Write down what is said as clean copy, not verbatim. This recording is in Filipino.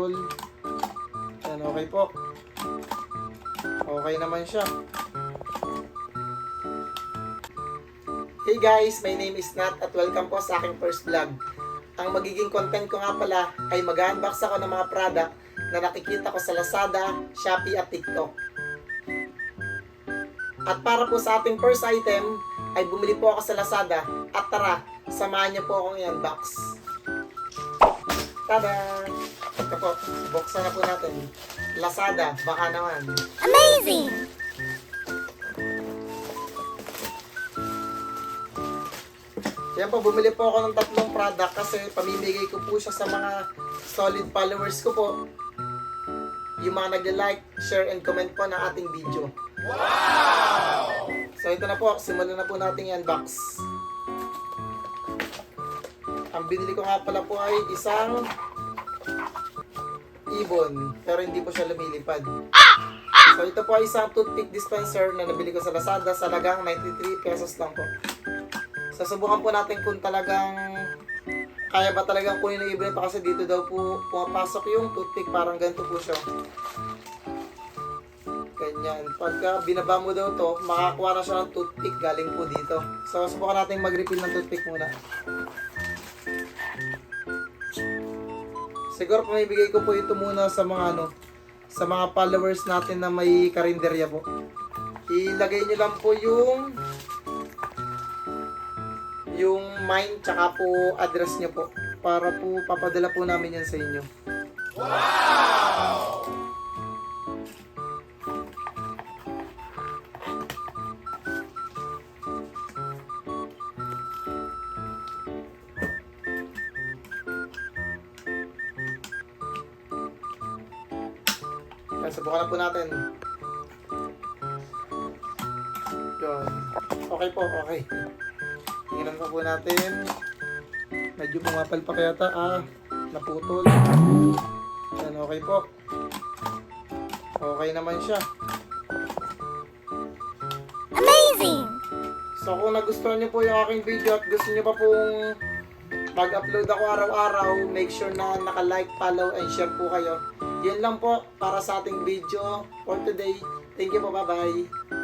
Yan, okay po. Okay naman siya. Hey guys, my name is Nat at welcome po sa aking first vlog. Ang magiging content ko nga pala ay mag-unbox ako ng mga product na nakikita ko sa Lazada, Shopee at TikTok. At para po sa ating first item ay bumili po ako sa Lazada at tara, samahan niyo po akong i-unbox. Tada! Ito po, buksan na po natin. Lazada, baka naman. Amazing! Yan po, bumili po ako ng tatlong product kasi pamimigay ko po siya sa mga solid followers ko po. Yung mga nag-like, share, and comment po ng ating video. Wow! So ito na po, simulan na po natin i-unbox. Ang binili ko nga pala po ay isang ibon, pero hindi po siya lumilipad. So ito po ay isang toothpick dispenser na nabili ko sa Lazada sa halagang 93 pesos lang po. So subukan po natin kung talagang kaya ba talagang kunin ng ibon ito kasi dito daw po pumapasok yung toothpick, parang ganito po siya. Ganyan. Pagka binaba mo daw to, makakuha na siya ng toothpick galing po dito. So subukan natin mag-refill ng toothpick muna. Siguro pamibigay ko po ito muna sa mga sa mga followers natin na may karinderya po. Ilagay niyo lang po yung mine tsaka po address niyo po para po papadala po namin yan sa inyo. Wow! Subukan na po natin. Yun. Okay po, okay. Tingnan pa po natin. Medyo pumapal pa kaya naputol. Yan, okay po. Okay naman siya. Amazing! So kung nagustuhan niyo po yung aking video at gusto niyo pa pong mag-upload ako araw-araw, make sure na naka-like, follow, and share po kayo. Yan lang po para sa ating video for today. Thank you po, bye-bye.